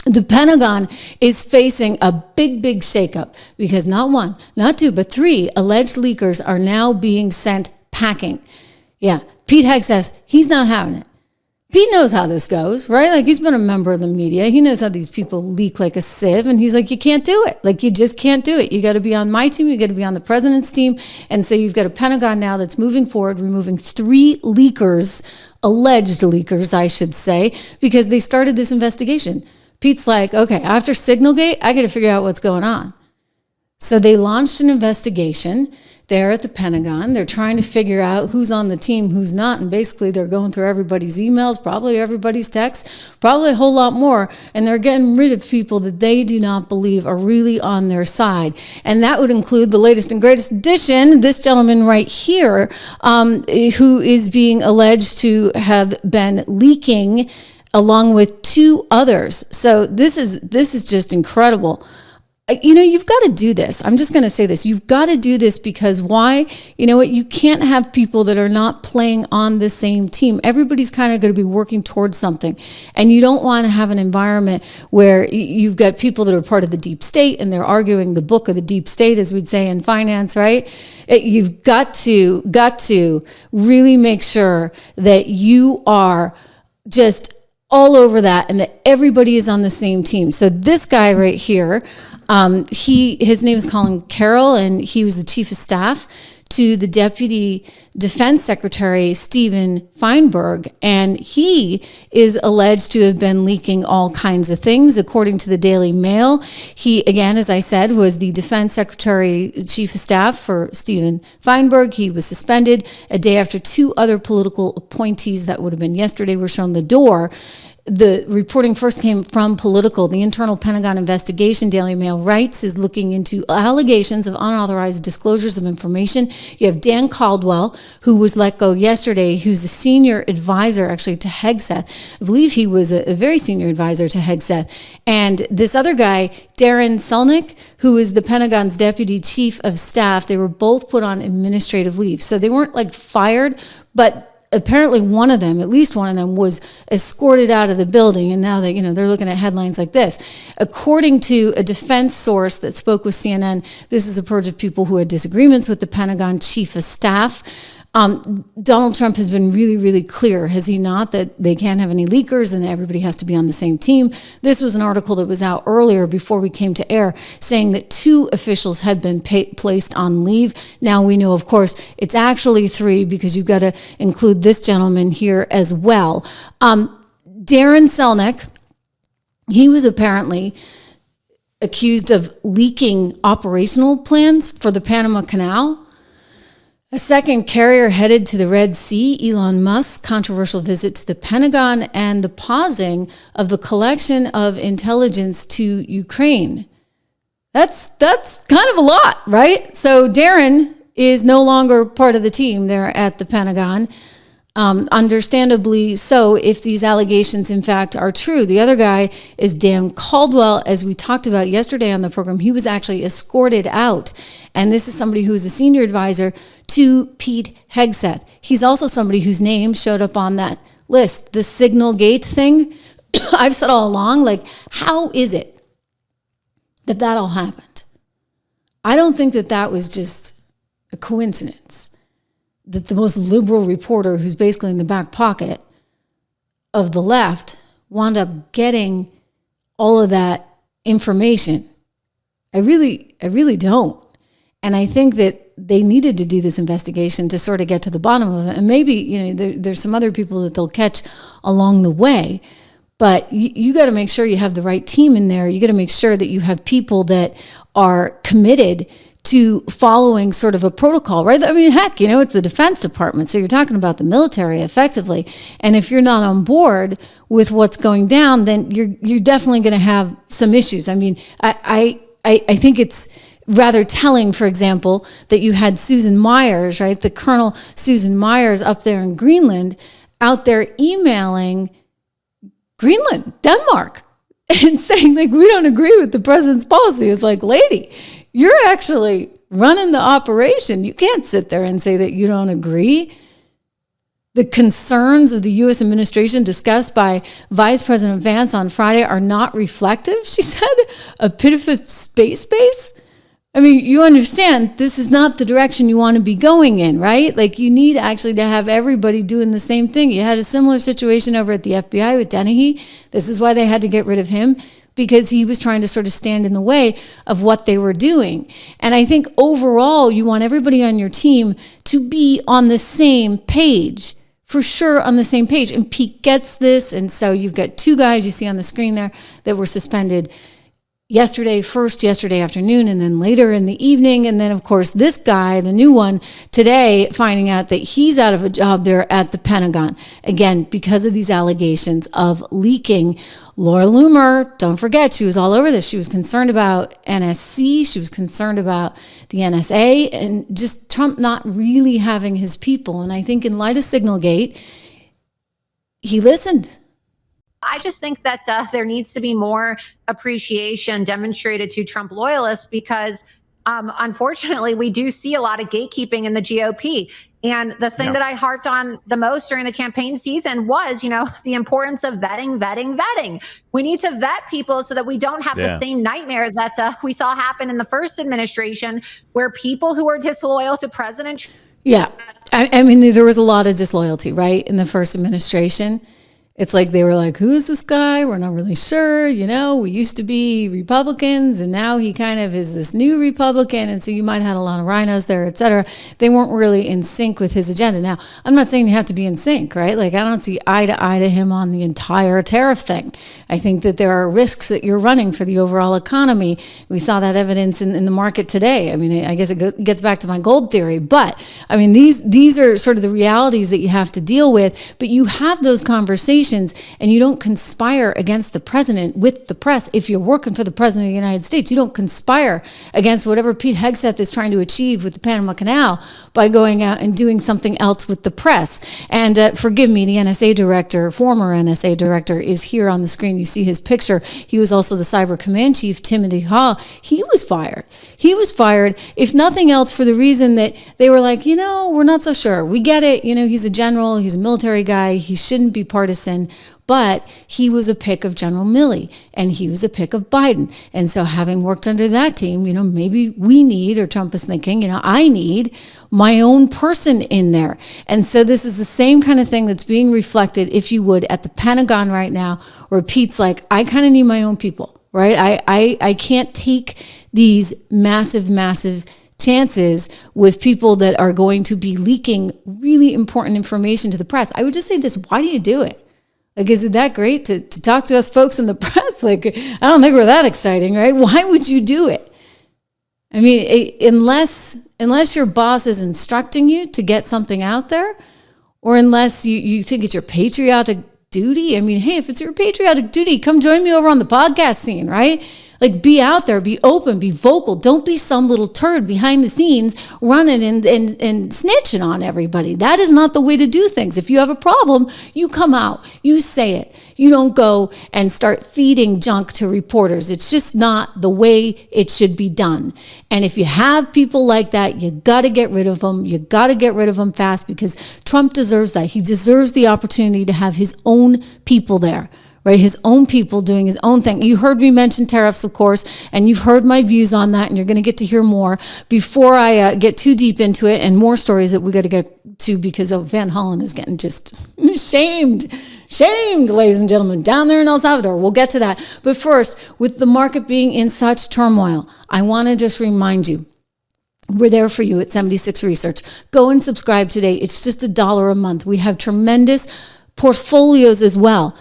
The Pentagon is facing a big shakeup because not one, not two, but 3 alleged leakers are now being sent packing. Yeah, Pete Hegseth, he's not having it. Pete knows how this goes, right? Like, he's been a member of the media. He knows how these people leak like a sieve. And he's like, you can't do it. Like, you just can't do it. You got to be on my team. You got to be on the president's team. And so you've got a Pentagon now that's moving forward, removing 3 leakers, alleged leakers, I should say, because they started this investigation. Pete's like, okay, after Signalgate, I got to figure out what's going on. So they launched an investigation there at the Pentagon. They're trying to figure out who's on the team, who's not. And basically they're going through everybody's emails, probably everybody's texts, probably a whole lot more. And they're getting rid of people that they do not believe are really on their side. And that would include the latest and greatest addition, this gentleman right here, who is being alleged to have been leaking along with 2 others. So this is just incredible. You know, you've got to do this. I'm just going to say this. You've got to do this because why? You know what? You can't have people that are not playing on the same team. Everybody's kind of going to be working towards something. And you don't want to have an environment where you've got people that are part of the deep state and they're arguing the book of the deep state, as we'd say in finance, right? You've got to really make sure that you are just all over that and that everybody is on the same team. So this guy right here, his name is Colin Carroll, and he was the chief of staff to the Deputy Defense Secretary, Stephen Feinberg, and he is alleged to have been leaking all kinds of things. According to the Daily Mail, he, again, as I said, was the Defense Secretary, chief of staff for Stephen Feinberg. He was suspended a day after 2 other political appointees that would have been yesterday were shown the door. The reporting first came from Political. The internal Pentagon investigation, Daily Mail writes, is looking into allegations of unauthorized disclosures of information. You have Dan Caldwell, who was let go yesterday, who's a senior advisor actually to Hegseth. I believe he was a very senior advisor to Hegseth. And this other guy, Darren Selnick, who is the Pentagon's deputy chief of staff, they were both put on administrative leave. So they weren't like fired, but apparently one of them, at least one of them, was escorted out of the building. And now that, they're looking at headlines like this. According to a defense source that spoke with CNN, this is a purge of people who had disagreements with the Pentagon chief of staff. Donald Trump has been really, really clear, has he not, that they can't have any leakers and that everybody has to be on the same team. This was an article that was out earlier before we came to air saying that 2 officials had been placed on leave. Now we know, of course, it's actually 3 because you've got to include this gentleman here as well. Darren Selnick, he was apparently accused of leaking operational plans for the Panama Canal. A second carrier headed to the Red Sea, Elon Musk's controversial visit to the Pentagon, and the pausing of the collection of intelligence to Ukraine. That's kind of a lot, right? So Darren is no longer part of the team there at the Pentagon. Understandably so, if these allegations in fact are true. The other guy is Dan Caldwell, as we talked about yesterday on the program. He was actually escorted out, and this is somebody who is a senior advisor to Pete Hegseth. He's also somebody whose name showed up on that list. The Signalgate thing, I've said all along, like, how is it that all happened? I don't think that was just a coincidence. That the most liberal reporter, who's basically in the back pocket of the left, wound up getting all of that information. I really don't. And I think that they needed to do this investigation to sort of get to the bottom of it. And maybe, there's some other people that they'll catch along the way. But you got to make sure you have the right team in there. You got to make sure that you have people that are committed to following sort of a protocol, right? I mean, heck, it's the Defense Department. So you're talking about the military effectively. And if you're not on board with what's going down, then you're definitely going to have some issues. I mean, I think it's rather telling, for example, that you had Susan Myers, right? The Colonel Susan Myers up there in Greenland, out there emailing Greenland, Denmark, and saying, like, we don't agree with the president's policy. It's like, lady, you're actually running the operation. You can't sit there and say that you don't agree. The concerns of the U.S. administration discussed by Vice President Vance on Friday are not reflective, she said, of pitiful space base. I mean, you understand this is not the direction you want to be going in, right? Like, you need actually to have everybody doing the same thing. You had a similar situation over at the FBI with Dennehy. This is why they had to get rid of him, because he was trying to sort of stand in the way of what they were doing. And I think overall, you want everybody on your team to be on the same page. For sure on the same page. And Pete gets this. And so you've got two guys you see on the screen there that were suspended yesterday afternoon, and then later in the evening. And then, of course, this guy, the new one, today finding out that he's out of a job there at the Pentagon. Again, because of these allegations of leaking. Laura Loomer, don't forget, she was all over this. She was concerned about NSC. She was concerned about the NSA and just Trump not really having his people. And I think in light of Signalgate, he listened. I just think that there needs to be more appreciation demonstrated to Trump loyalists because, unfortunately, we do see a lot of gatekeeping in the GOP. And the thing that I harped on the most during the campaign season was, the importance of vetting. We need to vet people so that we don't have the same nightmare that we saw happen in the first administration, where people who are disloyal to President. Yeah. I mean, there was a lot of disloyalty, right, in the first administration. It's like they were like, who is this guy? We're not really sure. We used to be Republicans, and now he kind of is this new Republican. And so you might have had a lot of rhinos there, et cetera. They weren't really in sync with his agenda. Now, I'm not saying you have to be in sync, right? Like, I don't see eye to eye to him on the entire tariff thing. I think that there are risks that you're running for the overall economy. We saw that evidence in the market today. I mean, I guess it gets back to my gold theory. But, I mean, these are sort of the realities that you have to deal with. But you have those conversations, and you don't conspire against the president with the press. If you're working for the president of the United States, you don't conspire against whatever Pete Hegseth is trying to achieve with the Panama Canal by going out and doing something else with the press. And forgive me, the NSA director, former NSA director, is here on the screen. You see his picture. He was also the Cyber Command Chief, Timothy Hall. He was fired. He was fired, if nothing else, for the reason that they were like, we're not so sure. We get it. He's a general. He's a military guy. He shouldn't be partisan. But he was a pick of General Milley, and he was a pick of Biden. And so having worked under that team, maybe we need, or Trump is thinking, I need my own person in there. And so this is the same kind of thing that's being reflected, if you would, at the Pentagon right now, where Pete's like, I kind of need my own people, right? I can't take these massive chances with people that are going to be leaking really important information to the press. I would just say this, why do you do it? Like, is it that great to talk to us folks in the press? Like, I don't think we're that exciting, right? Why would you do it? I mean, unless your boss is instructing you to get something out there, or unless you think it's your patriotic duty. I mean, hey, if it's your patriotic duty, come join me over on the podcast scene, right? Like, be out there, be open, be vocal. Don't be some little turd behind the scenes running and snitching on everybody. That is not the way to do things. If you have a problem, you come out, you say it. You don't go and start feeding junk to reporters. It's just not the way it should be done. And if you have people like that, you got to get rid of them. You got to get rid of them fast, because Trump deserves that. He deserves the opportunity to have his own people there. Right, his own people doing his own thing. You heard me mention tariffs, of course, and you've heard my views on that, and you're going to get to hear more before I get too deep into it, and more stories that we got to get to, because Van Hollen is getting just shamed, ladies and gentlemen, down there in El Salvador. We'll get to that. But first, with the market being in such turmoil, I want to just remind you, we're there for you at 76 Research. Go and subscribe today. It's just $1 a month. We have tremendous portfolios as well,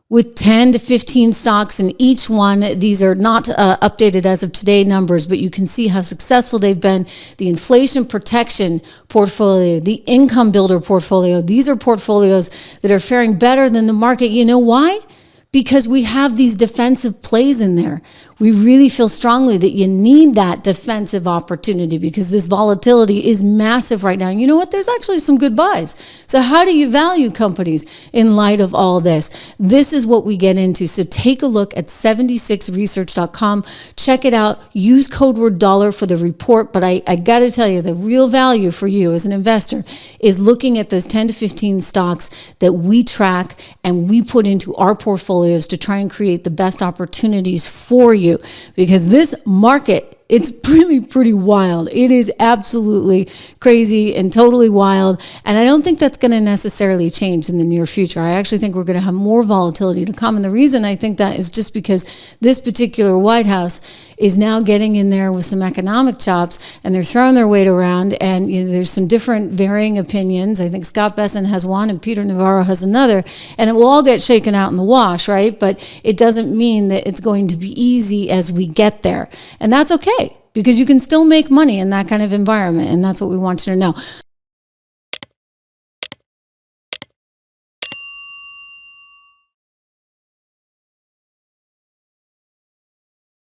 with 10 to 15 stocks in each one. These are not updated as of today numbers, but you can see how successful they've been. The inflation protection portfolio, the income builder portfolio, these are portfolios that are faring better than the market. You know why? because we have these defensive plays in there. We really feel strongly that you need that defensive opportunity because this volatility is massive right now. And you know what? There's actually some good buys. So how do you value companies in light of all this? This is what we get into. So take a look at 76research.com. Check it out. Use code word dollar for the report. But I got to tell you, the real value for you as an investor is looking at those 10 to 15 stocks that we track and we put into our portfolios to try and create the best opportunities for you. Because this market, it's really pretty wild. It is absolutely crazy and totally wild. And I don't think that's going to necessarily change in the near future. I actually think we're going to have more volatility to come. And the reason I think that is just because this particular White House is now getting in there with some economic chops and they're throwing their weight around. And there's some different varying opinions. I think Scott Besson has one and Peter Navarro has another. And it will all get shaken out in the wash, right? But it doesn't mean that it's going to be easy as we get there. And that's okay, because you can still make money in that kind of environment. And that's what we want you to know.